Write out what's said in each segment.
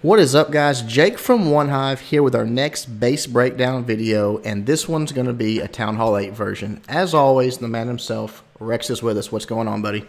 What is up, guys? Jake from One Hive here with our next base breakdown video, and this one's going to be a Town Hall 8 version. As always, the man himself, Rex, is with us. What's going on, buddy?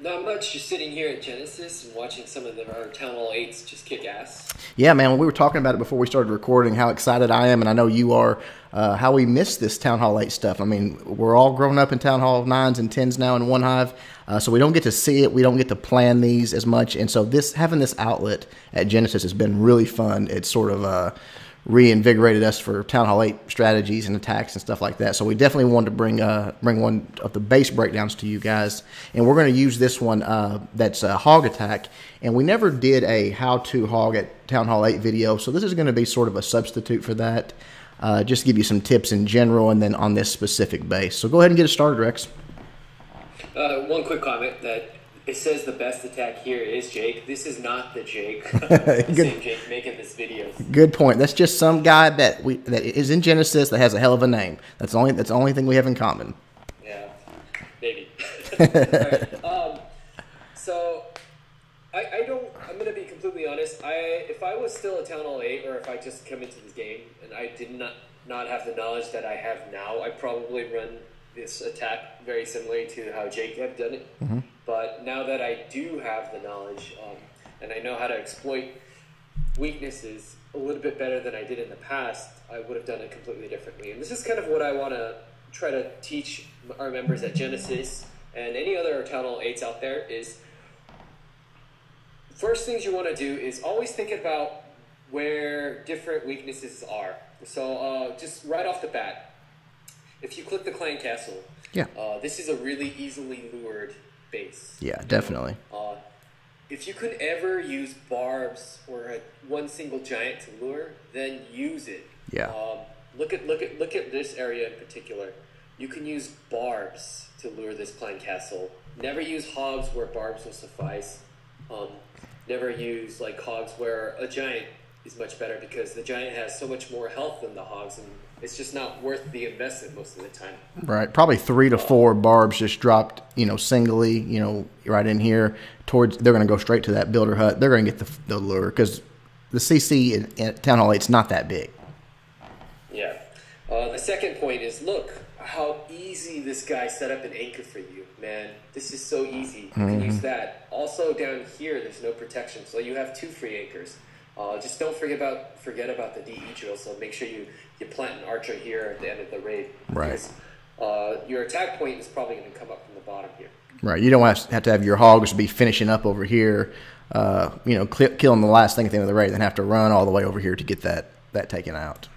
Not much, just sitting here at Genesis and watching some of our Town Hall 8s just kick ass. Yeah, man, we were talking about it before we started recording, how excited I am, and I know you are, how we miss this Town Hall 8 stuff. I mean, we're all grown up in Town Hall 9s and 10s now in One Hive, so we don't get to see it, we don't get to plan these as much, and so having this outlet at Genesis has been really fun. It's sort of reinvigorated us for Town Hall 8 strategies and attacks and stuff like that. So we definitely wanted to bring one of the base breakdowns to you guys, and we're going to use this one that's a hog attack. And we never did a how-to hog at Town Hall 8 video, so this is going to be sort of a substitute for that. Just to give you some tips in general, and then on this specific base. So go ahead and get it started, Rex. One quick comment that it says the best attack here is Jake. This is not the Jake, the same Jake making this video. Good point. That's just some guy that is in Genesis that has a hell of a name. That's the only thing we have in common. Yeah, maybe. All right. So I'm gonna be completely honest. If I was still a Town Hall 8, or if I just come into this game and I did not have the knowledge that I have now, I'd probably run this attack very similarly to how Jake had done it. Mm-hmm. But now that I do have the knowledge, and I know how to exploit weaknesses a little bit better than I did in the past, I would have done it completely differently. And this is kind of what I want to try to teach our members at Genesis and any other Town Hall 8s out there is, first things you want to do is always think about where different weaknesses are. So just right off the bat, if you click the clan castle, yeah, this is a really easily lured base. Yeah, definitely. If you could ever use barbs or one single giant to lure, then use it. Yeah. Look at this area in particular. You can use barbs to lure this clan castle. Never use hogs where barbs will suffice. Never use like hogs where a giant is much better, because the giant has so much more health than the hogs, and it's just not worth the investment most of the time. Right. Probably 3 to 4 barbs just dropped, singly, right in here. They're going to go straight to that builder hut. They're going to get the lure, because the CC in Town Hall 8 is not that big. Yeah. The second point is, look how easy this guy set up an anchor for you, man. This is so easy. You can use that. Also down here, there's no protection, so you have 2 free anchors. Just don't forget about the DE drill, so make sure you plant an archer here at the end of the raid. Right. Because your attack point is probably going to come up from the bottom here. Right. You don't have to have your hogs be finishing up over here, killing the last thing at the end of the raid, then have to run all the way over here to get that taken out.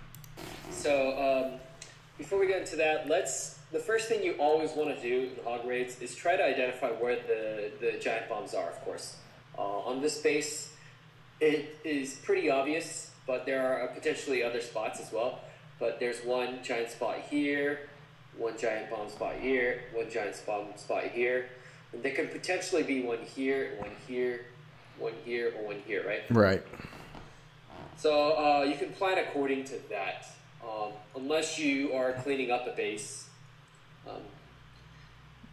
So before we get into that, the first thing you always want to do in hog raids is try to identify where the giant bombs are, of course. On this base, it is pretty obvious, but there are potentially other spots as well. But there's one giant spot here, one giant bomb spot here, one giant bomb spot here. And there could potentially be one here, one here, one here, or one here, right? Right. So you can plan according to that, unless you are cleaning up a base.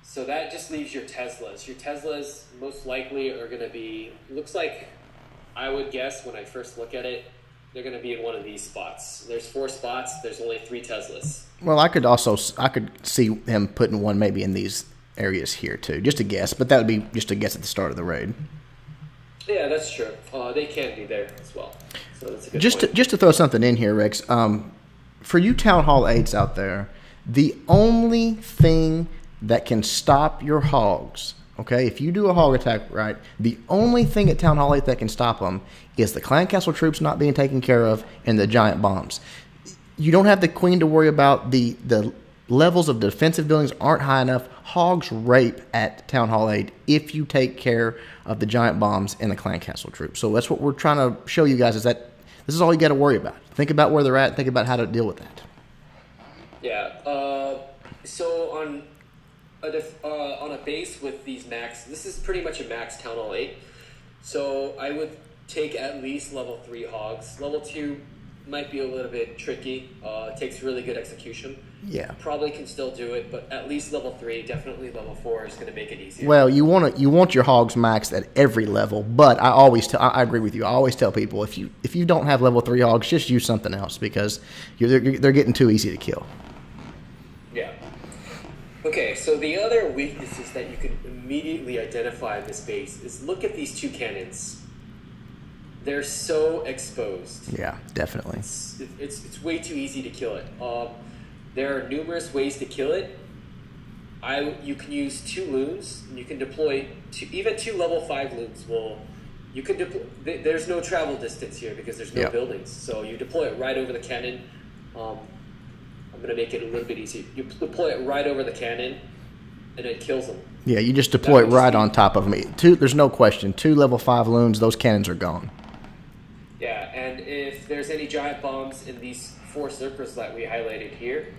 So that just leaves your Teslas. Your Teslas most likely are going to be, looks like, I would guess when I first look at it, they're going to be in one of these spots. There's 4 spots. There's only 3 Teslas. Well, I could see him putting one maybe in these areas here too, just a guess. But that would be just a guess at the start of the raid. Yeah, that's true. They can be there as well. So that's a good point. Just to throw something in here, Rex. For you Town Hall 8s out there, the only thing that can stop your hogs, okay, if you do a hog attack right, the only thing at Town Hall 8 that can stop them is the clan castle troops not being taken care of and the giant bombs. You don't have the queen to worry about. The levels of defensive buildings aren't high enough. Hogs rape at Town Hall 8 if you take care of the giant bombs and the clan castle troops. So that's what we're trying to show you guys, is that this is all you got to worry about. Think about where they're at. Think about how to deal with that. Yeah. So on a base with these max, this is pretty much a max Town Hall 8. So I would take at least level 3 hogs. Level 2 might be a little bit tricky. It takes really good execution. Yeah. Probably can still do it, but at least level 3, definitely level 4 is going to make it easier. Well, you want your hogs maxed at every level, but I agree with you. I always tell people if you don't have level 3 hogs, just use something else because they're getting too easy to kill. Yeah. Okay, so the other weaknesses that you can immediately identify in this base is look at these 2 cannons. They're so exposed. Yeah, definitely. It's way too easy to kill it. There are numerous ways to kill it. You can use 2 loons, and you can deploy even 2 level 5 loons. You can deploy. There's no travel distance here because there's no buildings, so you deploy it right over the cannon. I'm going to make it a little bit easier. You deploy it right over the cannon, and it kills them. Yeah, you just deploy it right on top of me. There's no question. 2 level 5 loons, those cannons are gone. Yeah, and if there's any giant bombs in these 4 circles that we highlighted here,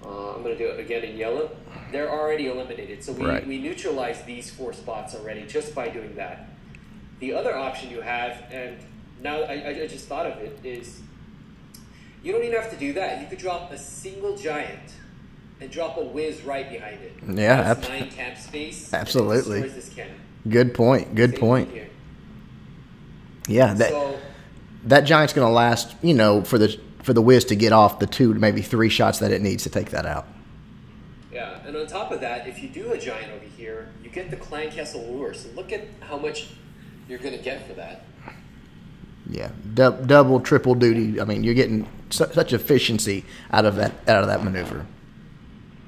I'm going to do it again in yellow, they're already eliminated. So we neutralize these 4 spots already just by doing that. The other option you have, and now I just thought of it, is you don't even have to do that. You could drop a single giant and drop a whiz right behind it. Yeah. That's 9 camp space. Absolutely. And it destroys this cannon. Good point. Good point. Yeah, that giant's going to last, for the whiz to get off the 2, maybe 3 shots that it needs to take that out. Yeah, and on top of that, if you do a giant over here, you get the Clan Castle lure. So look at how much you're going to get for that. Yeah, double, triple duty. I mean, you're getting such efficiency out of that maneuver.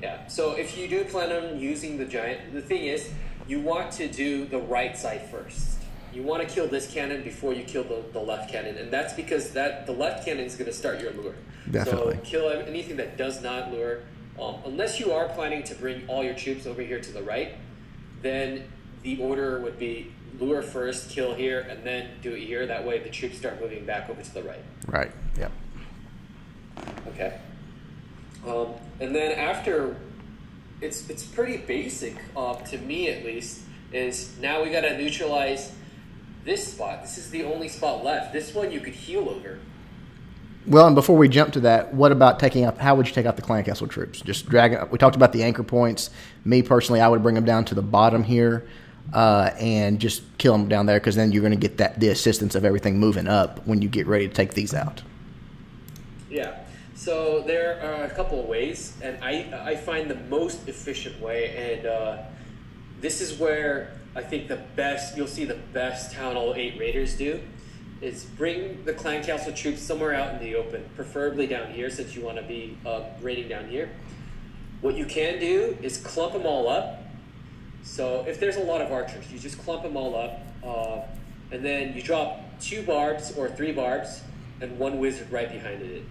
Yeah, so if you do plan on using the giant, the thing is, you want to do the right side first. You want to kill this cannon before you kill the left cannon, and that's because the left cannon is going to start your lure. Definitely. So kill anything that does not lure. Unless you are planning to bring all your troops over here to the right, then the order would be lure first, kill here, and then do it here. That way the troops start moving back over to the right. Right, yep. Okay. And then after, it's pretty basic, to me at least, is now we got to neutralize this spot. This is the only spot left. This one you could heal over. Well, and before we jump to that, what about how would you take out the Clan Castle troops? Just we talked about the anchor points. Me personally, I would bring them down to the bottom here and just kill them down there because then you're going to get the assistance of everything moving up when you get ready to take these out. Yeah. So there are a couple of ways, and I find the most efficient way, and this is where I think you'll see the best Town Hall 8 raiders do, is bring the Clan Castle troops somewhere out in the open, preferably down here since you want to be raiding down here. What you can do is clump them all up. So if there's a lot of archers, you just clump them all up, and then you drop 2 barbs or 3 barbs and 1 wizard right behind it.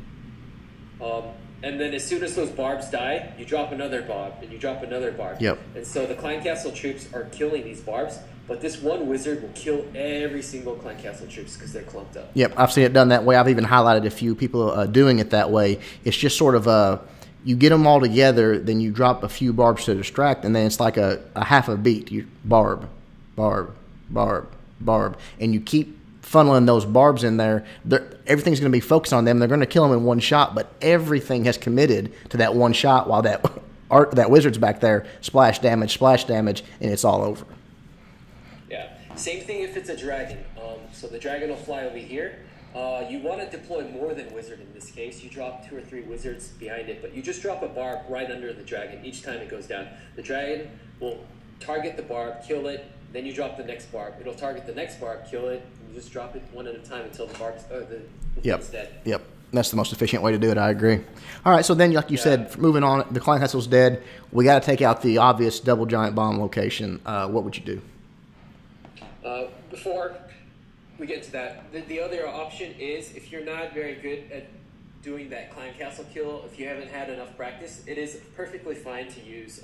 And then as soon as those barbs die, you drop another barb, and you drop another barb. Yep. And so the Clan Castle troops are killing these barbs, but this 1 wizard will kill every single Clan Castle troops because they're clumped up. Yep, I've seen it done that way. I've even highlighted a few people doing it that way. It's just sort of you get them all together, then you drop a few barbs to distract, and then it's like a half a beat. You barb, barb, barb, barb, and you keep funneling those barbs in there. Everything's going to be focused on them. They're going to kill them in one shot, but everything has committed to that one shot while that wizard's back there. Splash damage, and it's all over. Yeah. Same thing if it's a dragon. So the dragon will fly over here. You want to deploy more than wizard in this case. You drop 2 or 3 wizards behind it, but you just drop a barb right under the dragon each time it goes down. The dragon will target the barb, kill it, then you drop the next barb. It'll target the next barb, kill it, and you just drop it one at a time until the barb's the thing's dead. Yep. That's the most efficient way to do it. I agree. All right, so then, like you said, moving on, the Clan Castle's dead. We got to take out the obvious double giant bomb location. What would you do? Before we get to that, the other option is if you're not very good at doing that Clan Castle kill, if you haven't had enough practice, it is perfectly fine to use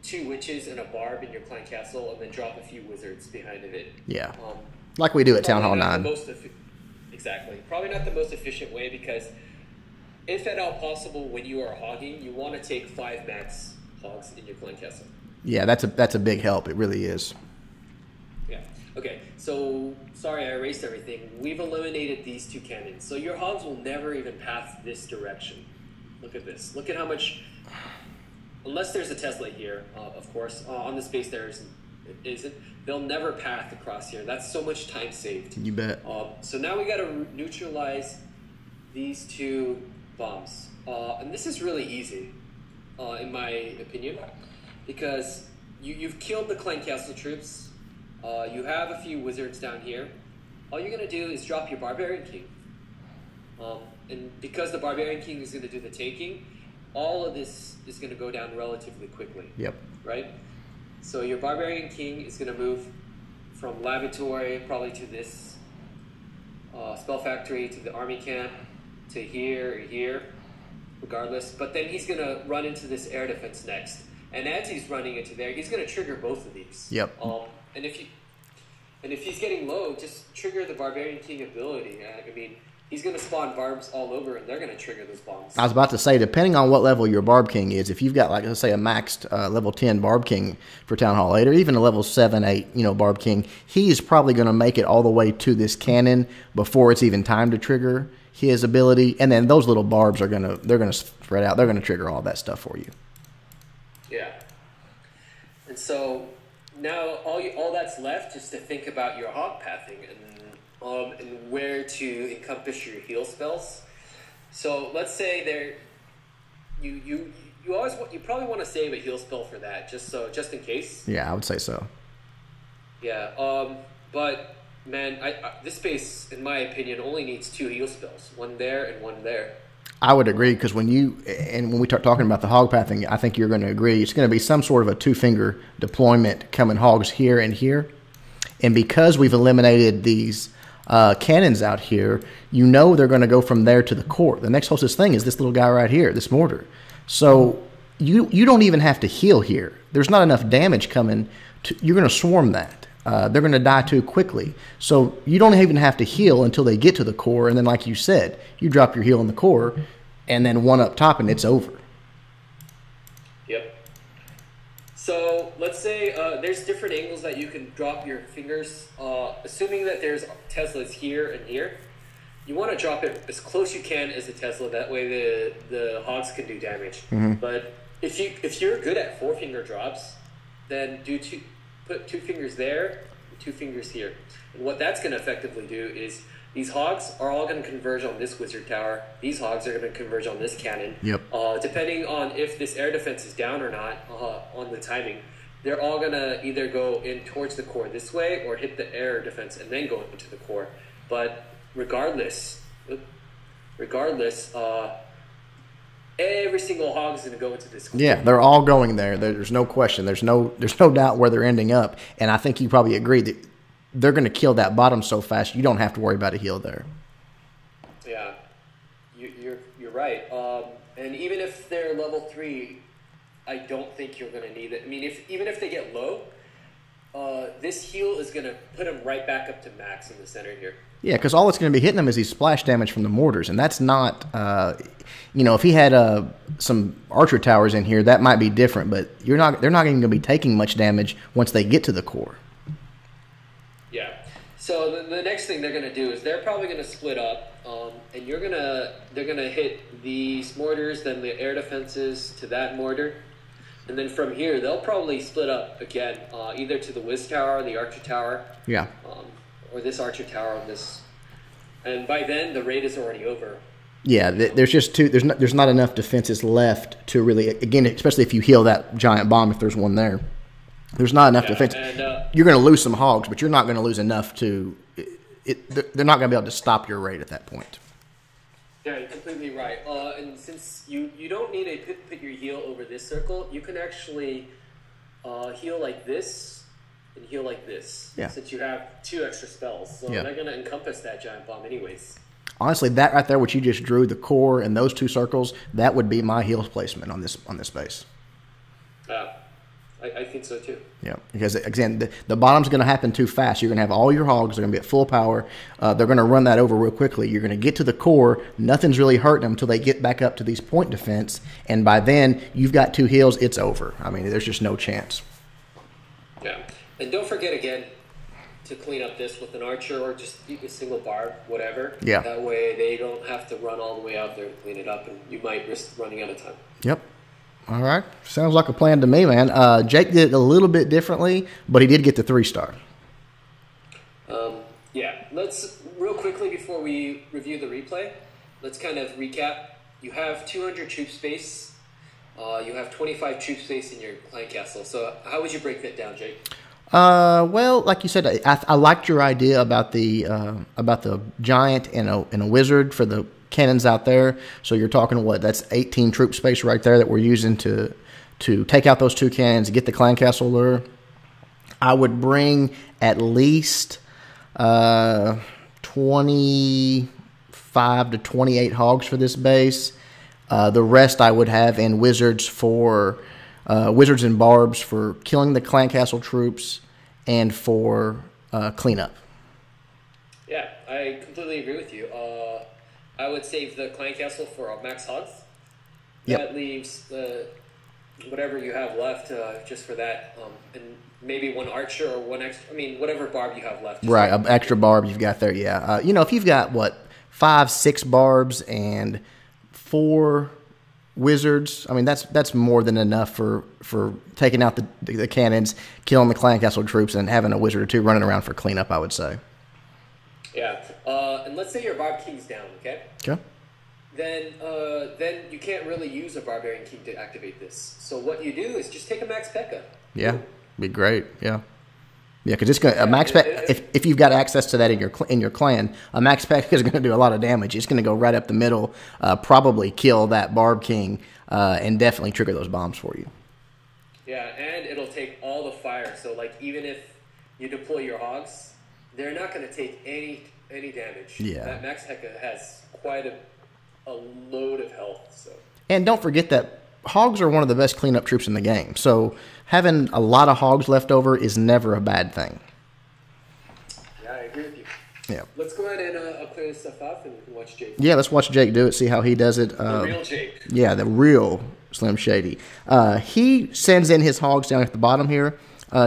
2 witches and a barb in your Clan Castle and then drop a few wizards behind of it. Yeah. Like we do at Town Hall 9. Exactly. Probably not the most efficient way because if at all possible when you are hogging, you want to take 5 max hogs in your Clan Castle. Yeah, that's a big help. It really is. Yeah. Okay, so sorry I erased everything. We've eliminated these two cannons. So your hogs will never even pass this direction. Look at this. Look at how much, unless there's a Tesla here, of course, on the space there isn't. They'll never path across here. That's so much time saved. You bet. So now we got to neutralize these two bombs. And this is really easy, in my opinion, because you've killed the Clan Castle troops. You have a few wizards down here. All you're going to do is drop your Barbarian King. And because the Barbarian King is going to do the taking, all of this is going to go down relatively quickly. Yep. Right? So your Barbarian King is going to move from Laboratory probably to this Spell Factory, to the Army Camp, to here or here, regardless. But then he's going to run into this air defense next. And as he's running into there, he's going to trigger both of these. Yep. And if he's getting low, just trigger the Barbarian King ability. I mean, he's going to spawn barbs all over, and they're going to trigger those bombs. I was about to say, depending on what level your Barb King is, if you've got, like, let's say, a maxed level 10 Barb King for Town Hall 8, or even a level 7, 8, Barb King, he's probably going to make it all the way to this cannon before it's even time to trigger his ability. And then those little barbs are they're going to spread out. They're going to trigger all that stuff for you. Yeah. And so now all that's left is to think about your hog pathing and where to encompass your heal spells. So let's say you probably want to save a heal spell for that, just in case. Yeah, I would say so. Yeah. But man, this space, in my opinion, only needs 2 heal spells, one there and one there. I would agree, because when we start talking about the hog pathing, I think you're going to agree it's going to be some sort of a 2-finger deployment coming hogs here and here. And because we've eliminated these cannons out here, they're going to go from there to the core. The next closest thing is this little guy right here, this mortar. So you don't even have to heal here. There's not enough damage coming. You're going to swarm that. They're going to die too quickly. So you don't even have to heal until they get to the core. And then, like you said, you drop your heal in the core, and then one up top, and it's over. Yep. So let's say there's different angles that you can drop your fingers. Assuming that there's Teslas here and here, you want to drop it as close you can as a Tesla. That way the hogs can do damage. Mm-hmm. But if you're good at 4-finger drops, then put 2 fingers there, 2 fingers here. And what that's going to effectively do is these hogs are all going to converge on this wizard tower. These hogs are going to converge on this cannon. Yep. Depending on if this air defense is down or not on the timing, they're all going to either go in towards the core this way or hit the air defense and then go into the core. But regardless, every single hog is going to go into this core. Yeah, they're all going there. There's no question. There's no doubt where they're ending up. And I think you probably agree that they're going to kill that bottom so fast you don't have to worry about a heal there. Yeah, you're right. And even if they're level 3, I don't think you're going to need it. I mean, even if they get low, this heal is going to put them right back up to max in the center here. Yeah, because all it's going to be hitting them is these splash damage from the mortars, and that's not, if he had some archer towers in here, that might be different. But they're not even going to be taking much damage once they get to the core. Yeah. So the next thing they're going to do is they're probably going to split up, and they're going to hit these mortars, then the air defenses to that mortar, and then from here they'll probably split up again, either to the Wiz Tower, the Archer Tower, yeah, or this Archer Tower on this. And by then the raid is already over. Yeah, there's just there's not enough defenses left to really, again, especially if you heal that giant bomb, if there's one there. There's not enough defense. And, you're going to lose some hogs, but you're not going to lose enough to. They're not going to be able to stop your raid at that point. Yeah, you're completely right. And since you don't need to put your heal over this circle, you can actually heal like this and heal like this. Yeah. Since you have 2 extra spells, so they're going to encompass that giant bomb anyways. Honestly, that right there, what you just drew, the core and those 2 circles, that would be my heal placement on this base. I think so too. Yeah, because again, the bottom's going to happen too fast. You're going to have all your hogs. They're going to be at full power. They're going to run that over real quickly. You're going to get to the core. Nothing's really hurting them until they get back up to these point defense. And by then, you've got 2 heals. It's over. I mean, there's just no chance. Yeah. And don't forget again, to clean up this with an archer or just a single barb, whatever. Yeah. That way they don't have to run all the way out there to clean it up, and you might risk running out of time. Yep. All right. Sounds like a plan to me, man. Jake did it a little bit differently, but he did get the 3-star. Yeah. Let's, real quickly before we review the replay, let's kind of recap. You have 200 troop space. You have 25 troop space in your clan castle. So how would you break that down, Jake? Well, like you said, I liked your idea about the giant and a wizard for the cannons out there. So you're talking that's 18 troop space right there that we're using to take out those 2 cannons, get the clan castle lure. I would bring at least 25 to 28 hogs for this base. The rest I would have in wizards wizards and barbs for killing the clan castle troops and for cleanup. Yeah, I completely agree with you. I would save the clan castle for max hogs. Yep. That leaves whatever you have left just for that, and maybe 1 archer or 1 extra. I mean, whatever barb you have left. Right, an extra barb you've got there. Yeah, if you've got 5, 6 barbs and 4 wizards, I mean that's more than enough for taking out the cannons, killing the clan castle troops, and having a wizard or 2 running around for cleanup, I would say. Yeah, and let's say your barb king's down, okay? Okay. Then you can't really use a barbarian king to activate this. So what you do is just take a max P.E.K.K.A. Yeah, be great. Yeah. Yeah, because a max if you've got access to that in your clan, a max P.E.K.K.A. is going to do a lot of damage. It's going to go right up the middle, probably kill that Barb King, and definitely trigger those bombs for you. Yeah, and it'll take all the fire. So even if you deploy your hogs, they're not going to take any damage. Yeah. That max P.E.K.K.A. has quite a load of health. So. And don't forget that hogs are one of the best cleanup troops in the game. So having a lot of hogs left over is never a bad thing. Yeah, I agree with you. Yeah. Let's go ahead and I'll clear this stuff off and we can watch Jake. Yeah, let's watch Jake do it, see how he does it. The real Jake. Yeah, the real Slim Shady. He sends in his hogs down at the bottom here,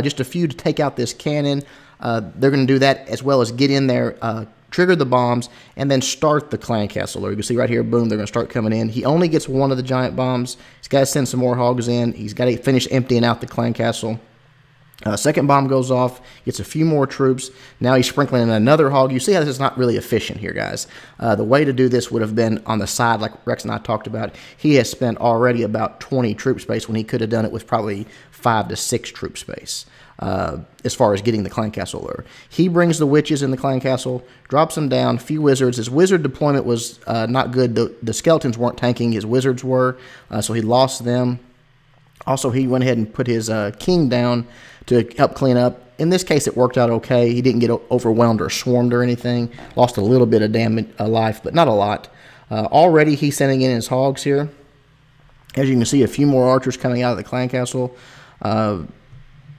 just a few to take out this cannon. They're going to do that as well as get in there, trigger the bombs, and then start the clan castle. Or you can see right here, boom, they're going to start coming in. He only gets 1 of the giant bombs. He's got to send some more hogs in. He's got to finish emptying out the clan castle. Second bomb goes off, gets a few more troops. Now he's sprinkling in another hog. You see how this is not really efficient here, guys. The way to do this would have been on the side, like Rex and I talked about. He has spent already about 20 troop space when he could have done it with probably 5 to 6 troop space. As far as getting the clan castle lure. He brings the witches in the clan castle, drops them down, few wizards. His wizard deployment was not good. The skeletons weren't tanking, his wizards were, so he lost them. Also, he went ahead and put his king down to help clean up. In this case, it worked out okay. He didn't get overwhelmed or swarmed or anything. Lost a little bit of damage, life, but not a lot. Already, he's sending in his hogs here. As you can see, a few more archers coming out of the clan castle.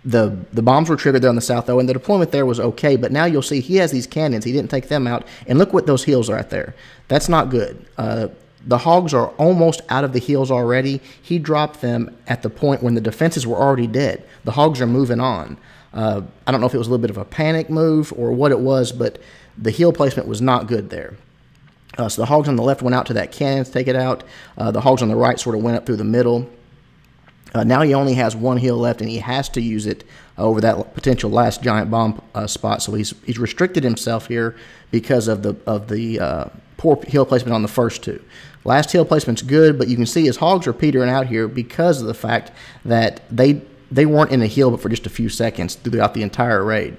The bombs were triggered there on the south, though, and the deployment there was okay. But now you'll see he has these cannons. He didn't take them out. And look what those heals are right there. That's not good. The hogs are almost out of the heals already. He dropped them at the point when the defenses were already dead. The hogs are moving on. I don't know if it was a little bit of a panic move or what it was, but the heal placement was not good there. So the hogs on the left went out to that cannon to take it out. The hogs on the right sort of went up through the middle. Now he only has 1 heal left, and he has to use it over that potential last giant bomb spot. So he's restricted himself here because of the poor heal placement on the first 2. Last heal placement's good, but you can see his hogs are petering out here because of the fact that they weren't in a heal but for just a few seconds throughout the entire raid.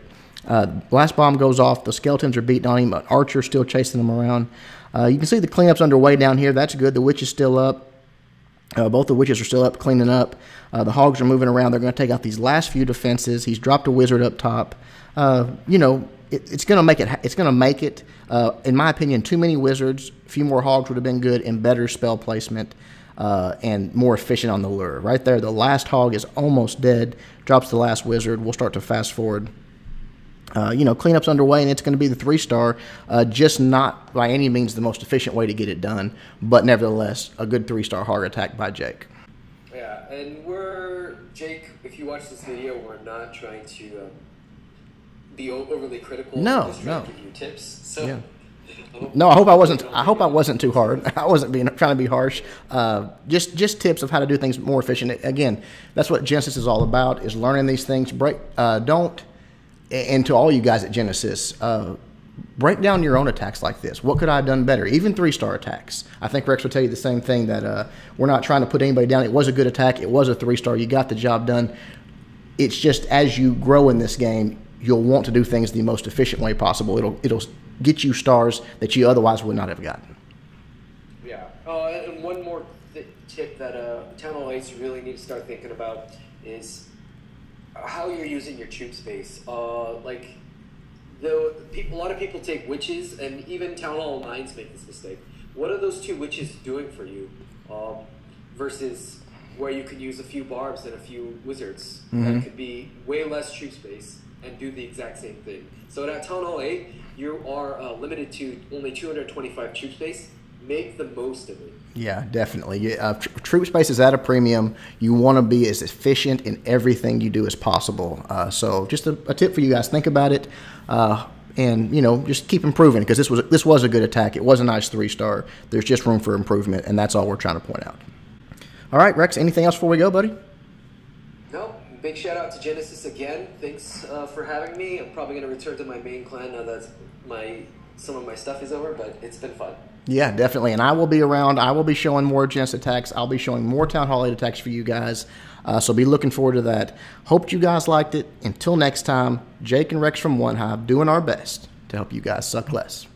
Last bomb goes off. The skeletons are beating on him. An archer's still chasing him around. You can see the cleanup's underway down here. That's good. The witch is still up. Both the witches are still up, cleaning up. The hogs are moving around. They're going to take out these last few defenses. He's dropped a wizard up top. It's going to make it. It's going to make it. In my opinion, too many wizards. A few more hogs would have been good, and better spell placement, and more efficient on the lure. Right there, the last hog is almost dead. Drops the last wizard. We'll start to fast forward. Cleanup's underway, and it's going to be the 3-star. Just not by any means the most efficient way to get it done, but nevertheless, a good 3-star hog attack by Jake. Yeah, and Jake, if you watch this video, we're not trying to be overly critical. No, just no. trying to give you tips. So. Yeah. No, I hope I wasn't. I hope I wasn't too hard. I wasn't trying to be harsh. Just tips of how to do things more efficient. Again, that's what Genesis is all about: is learning these things. And to all you guys at Genesis, break down your own attacks like this. What could I have done better? Even 3-star attacks. I think Rex will tell you the same thing, that we're not trying to put anybody down. It was a good attack. It was a 3-star. You got the job done. It's just as you grow in this game, you'll want to do things the most efficient way possible. It'll get you stars that you otherwise would not have gotten. Yeah. And one more tip that Town Hall 8s really need to start thinking about is how you're using your troop space. A lot of people take witches, and even Town Hall 9s make this mistake. What are those 2 witches doing for you versus where you could use a few barbs and a few wizards? That could be way less troop space and do the exact same thing. So at Town Hall 8, you are limited to only 225 troop space. Make the most of it. Yeah, definitely. Troop space is at a premium. You want to be as efficient in everything you do as possible. So just a tip for you guys. Think about it. And, just keep improving, because this was a good attack. It was a nice 3-star. There's just room for improvement, and that's all we're trying to point out. All right, Rex, anything else before we go, buddy? No. Big shout out to Genesis again. Thanks for having me. I'm probably going to return to my main clan now that some of my stuff is over, but it's been fun. Yeah, definitely. And I will be around. I will be showing more Genesis attacks. I'll be showing more Town Hall 8 attacks for you guys. So be looking forward to that. Hope you guys liked it. Until next time, Jake and Rex from One Hive doing our best to help you guys suck less.